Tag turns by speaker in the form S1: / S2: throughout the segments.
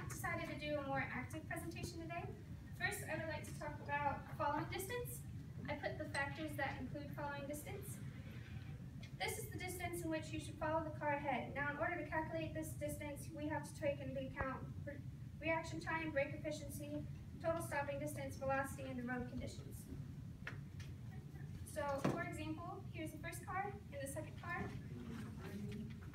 S1: decided to do a more active presentation today. First, I would like to talk about following distance. I put the factors that include following distance. This is the distance in which you should follow the car ahead. Now, in order to calculate this distance, we have to take into account reaction time, brake efficiency, total stopping distance, velocity, and the road conditions. So, for example, here's the first car and the second car.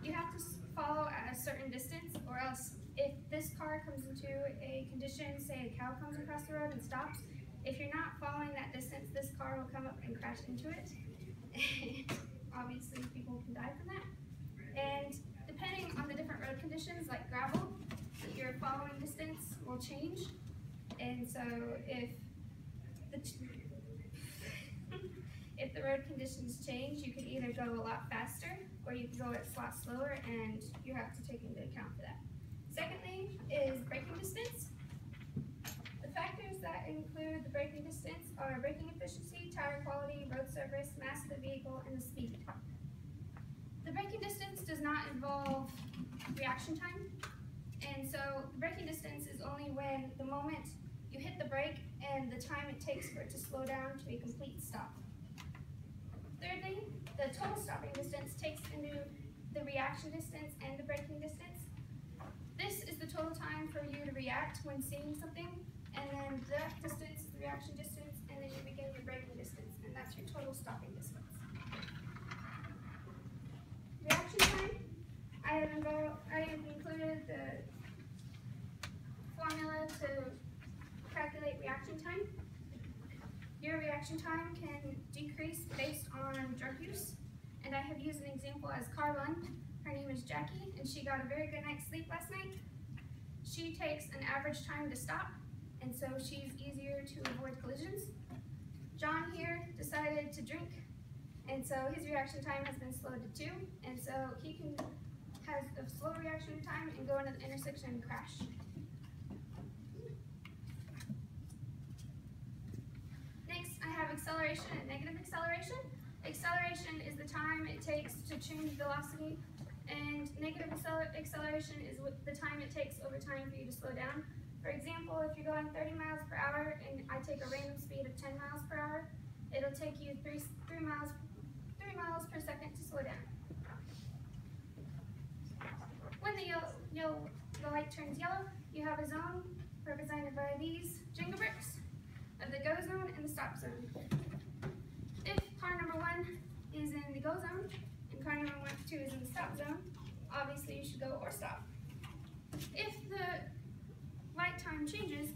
S1: You have to follow at a certain distance, or else if this car comes into a condition, say a cow comes across the road and stops, if you're not following that distance, this car will come up and crash into it. Obviously, people can die from that. And depending on the different road conditions, like gravel, your following distance will change. And so if the road conditions change, you could either go a lot faster or you could go a lot slower, and you have to take into account for that. Secondly is braking distance. The factors that include the braking distance are braking efficiency, tire quality, road surface, mass of the vehicle, and the speed. The braking distance does not involve reaction time, and so the braking distance is only when the moment you hit the brake and the time it takes for it to slow down to a complete stop. Thirdly, the total stopping distance takes into the reaction distance and the braking distance. This is the total time for you to react when seeing something, and then that distance is the reaction distance, and then you begin your braking distance, and that's your total stopping distance. Reaction time, I have included the formula to calculate reaction time. Your reaction time can decrease based on drug use, and I have used an example as car 1. Her name is Jackie, and she got a very good night's sleep last night. She takes an average time to stop, and so she's easier to avoid collisions. John here decided to drink, and so his reaction time has been slowed to 2, and so he has a slow reaction time and go into the intersection and crash. I have acceleration and negative acceleration. Acceleration is the time it takes to change velocity, and negative acceleration is the time it takes over time for you to slow down. For example, if you're going 30 miles per hour and I take a random speed of 10 miles per hour, it'll take you 3 miles per second to slow down. When the light turns yellow, you have a zone represented by these Jenga bricks of the go zone and the stop zone. If car number 1 is in the go zone and car number 2 is in the stop zone, obviously you should go or stop. If the light time changes,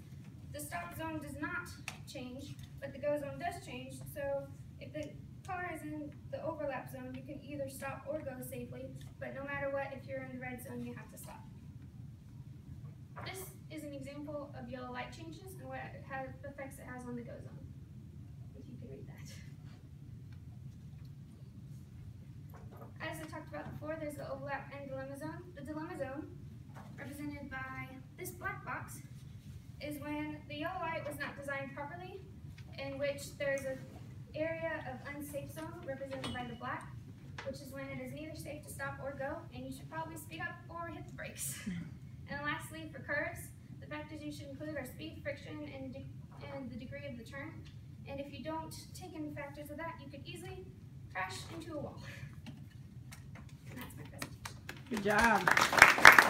S1: the stop zone does not change, but the go zone does change. So if the car is in the overlap zone, you can either stop or go safely, but no matter what, if you're in the red zone, you have to stop. This is an example of yellow light changes and what effects it has on the go zone, if you can read that. As I talked about before, there's the overlap and dilemma zone. The dilemma zone, represented by this black box, is when the yellow light was not designed properly, in which there's an area of unsafe zone, represented by the black, which is when it is neither safe to stop or go, and you should probably speed up or hit the brakes. And lastly, for curves, the factors you should include are speed, friction, and the degree of the turn. And if you don't take any factors of that, you could easily crash into a wall. And that's my presentation.
S2: Good job.